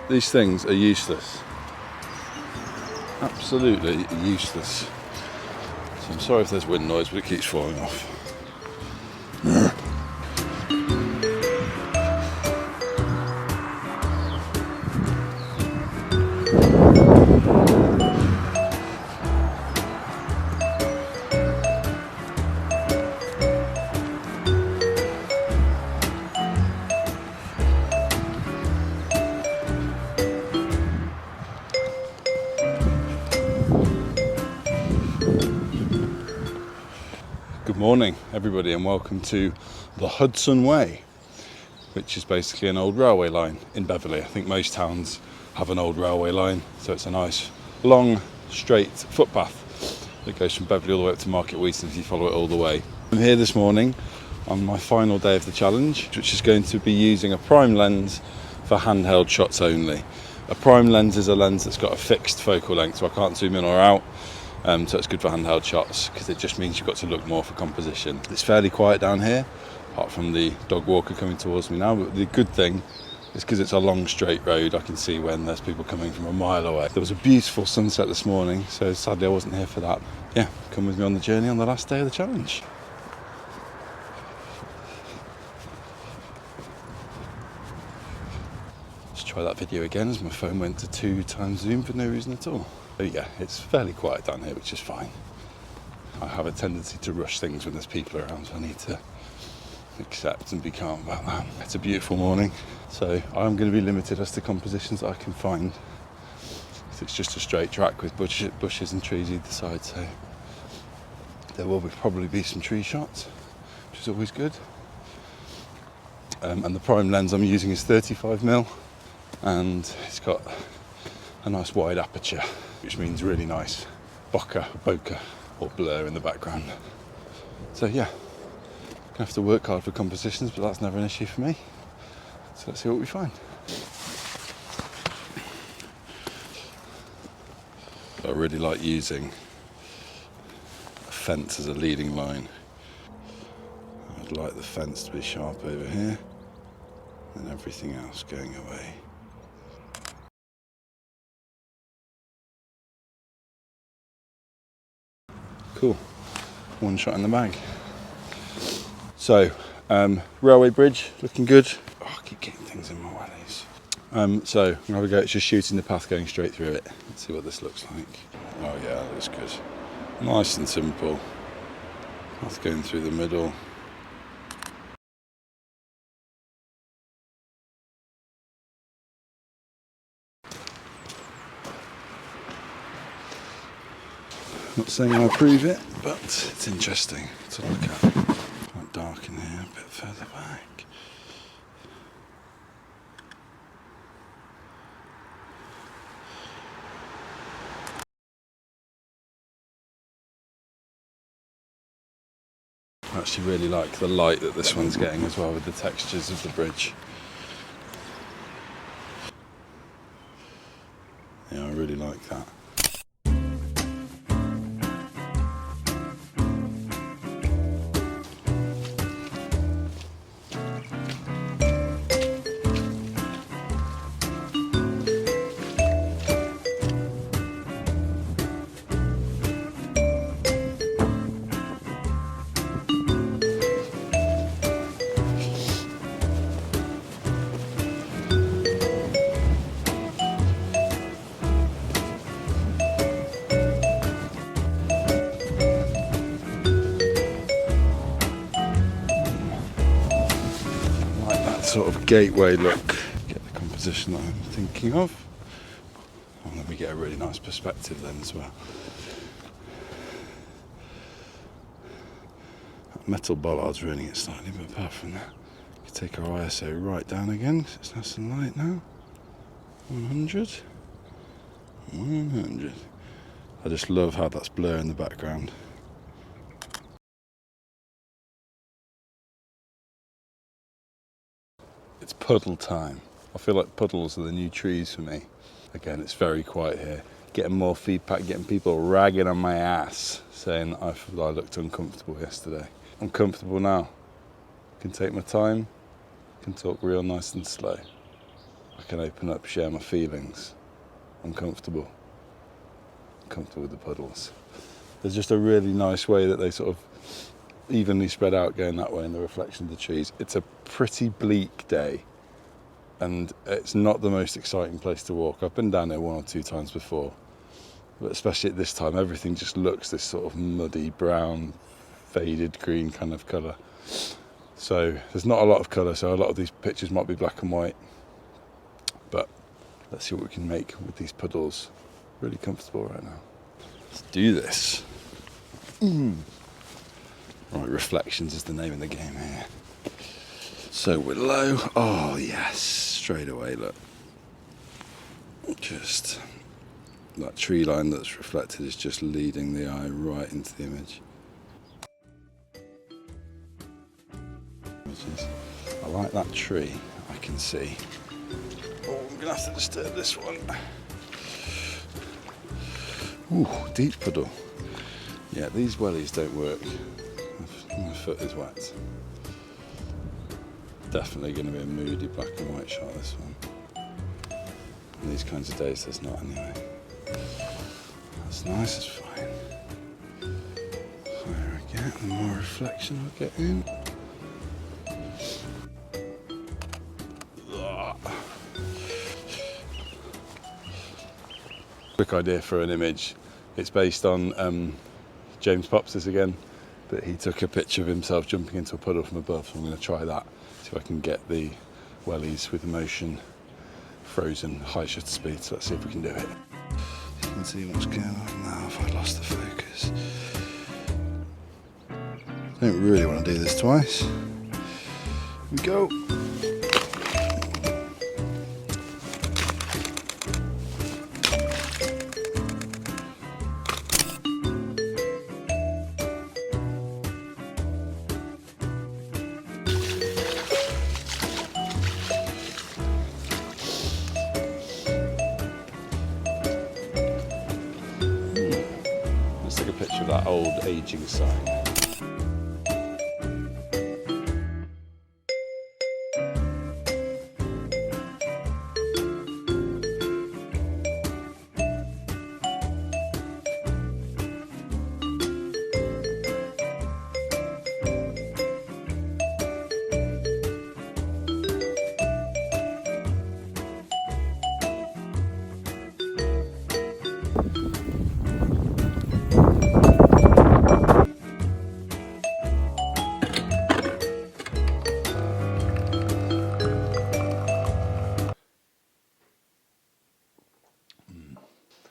These things are useless. Absolutely useless. So I'm sorry if there's wind noise, but it keeps falling off. Good morning everybody and welcome to the Hudson Way, which is basically an old railway line in Beverley. I think most towns have an old railway line, so it's a nice long straight footpath that goes from Beverley all the way up to Market Wheaton if you follow it all the way. I'm here this morning on my final day of the challenge, which is going to be using a prime lens for handheld shots only. A prime lens is a lens that's got a fixed focal length, so I can't zoom in or out. So it's good for handheld shots because it just means you've got to look more for composition. It's fairly quiet down here, apart from the dog walker coming towards me now. But the good thing is because it's a long straight road, I can see when there's people coming from a mile away. There was a beautiful sunset this morning, so sadly I wasn't here for that. Yeah, come with me on the journey on the last day of the challenge. Let's try that video again as my phone went to 2x zoom for no reason at all. But yeah, it's fairly quiet down here, which is fine. I have a tendency to rush things when there's people around, so I need to accept and be calm about that. It's a beautiful morning, so I'm going to be limited as to compositions that I can find. It's just a straight track with bushes and trees either side, so there will probably be some tree shots, which is always good. And the prime lens I'm using is 35mm, and it's got a nice wide aperture, which means really nice bokeh or blur in the background. So yeah, gonna have to work hard for compositions, but that's never an issue for me. So let's see what we find. I really like using a fence as a leading line. I'd like the fence to be sharp over here and everything else going away. Cool, one shot in the bag. So, railway bridge, looking good. Oh, I keep getting things in my wellies. So, I'm going to have a go at just shooting the path going straight through it. Let's see what this looks like. Oh yeah, that looks good. Nice and simple. Path going through the middle. Not saying I approve it, but it's interesting to look at. Quite dark in here, a bit further back. I actually really like the light that this one's getting as well with the textures of the bridge. Yeah, I really like that. Sort of gateway look, get the composition that I'm thinking of, and then we get a really nice perspective then as well. That metal bollard's ruining it slightly, but apart from that, we can take our ISO right down again because it's nice and light now. 100. I just love how that's blur in the background. It's puddle time. I feel like puddles are the new trees for me. Again, it's very quiet here. Getting more feedback, getting people ragging on my ass, saying I looked uncomfortable yesterday. I'm comfortable now. Can take my time, can talk real nice and slow. I can open up, share my feelings. I'm comfortable with the puddles. There's just a really nice way that they sort of evenly spread out going that way in the reflection of the trees. It's a pretty bleak day and it's not the most exciting place to walk. I've been down here 1 or 2 times before, but especially at this time, everything just looks this sort of muddy brown, faded green kind of colour. So there's not a lot of colour, so a lot of these pictures might be black and white, but let's see what we can make with these puddles. Really comfortable right now. Let's do this. Right, reflections is the name of the game here. So we're low. Oh yes, straight away, look. Just that tree line that's reflected is just leading the eye right into the image. I like that tree, I can see. Oh, I'm gonna have to disturb this one. Ooh, deep puddle. Yeah, these wellies don't work. My foot is wet. Definitely going to be a moody black and white shot, this one. On these kinds of days, there's not anyway. That's nice, it's fine. The higher I get, the more reflection I get in. Quick idea for an image. It's based on James Pops's again, but he took a picture of himself jumping into a puddle from above, so I'm going to try that, see if I can get the wellies with motion frozen high shutter speed. So let's see if we can do it. You can see what's going on now. If I lost the focus, I don't really want to do this twice. Here we go. Let's take a picture of that old aging sign.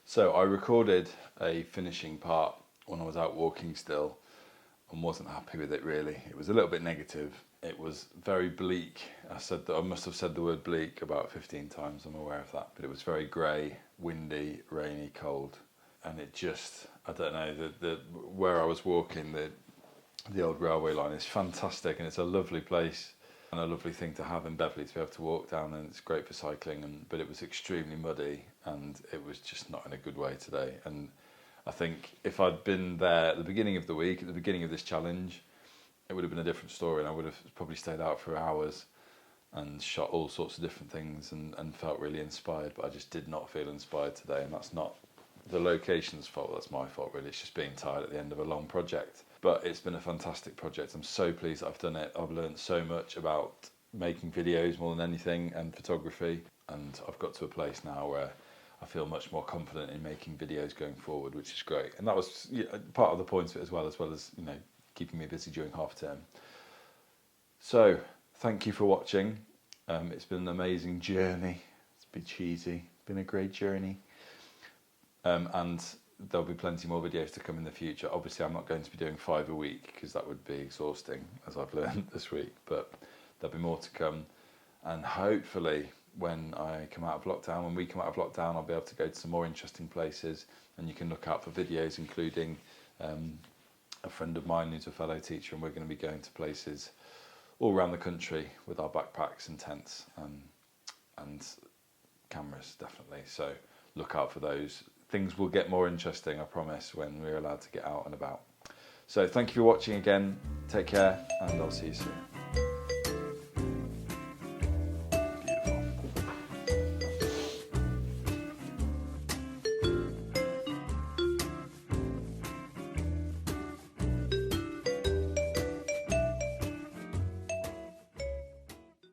So I recorded a finishing part when I was out walking still and wasn't happy with it really. It was a little bit negative. It was very bleak. I must have said the word bleak about 15 times, I'm aware of that. But it was very grey, windy, rainy, cold. And it just, I don't know, where I was walking, the old railway line is fantastic and it's a lovely place and a lovely thing to have in Beverley to be able to walk down, and it's great for cycling, but it was extremely muddy and it was just not in a good way today. And I think if I'd been there at the beginning of the week, at the beginning of this challenge, it would have been a different story and I would have probably stayed out for hours and shot all sorts of different things and felt really inspired, but I just did not feel inspired today, and that's not the location's fault, that's my fault really. It's just being tired at the end of a long project. But it's been a fantastic project. I'm so pleased that I've done it. I've learned so much about making videos more than anything and photography, and I've got to a place now where I feel much more confident in making videos going forward, which is great. And that was part of the point of it as well as keeping me busy during half term. So thank you for watching. It's been an amazing journey. It's been cheesy, been a great journey. And there'll be plenty more videos to come in the future. Obviously, I'm not going to be doing 5 a week because that would be exhausting, as I've learned this week, but there'll be more to come. And hopefully, when we come out of lockdown, I'll be able to go to some more interesting places, and you can look out for videos, including a friend of mine who's a fellow teacher, and we're going to be going to places all around the country with our backpacks and tents and cameras, definitely. So look out for those. Things will get more interesting, I promise, when we're allowed to get out and about. So thank you for watching again. Take care, and I'll see you soon.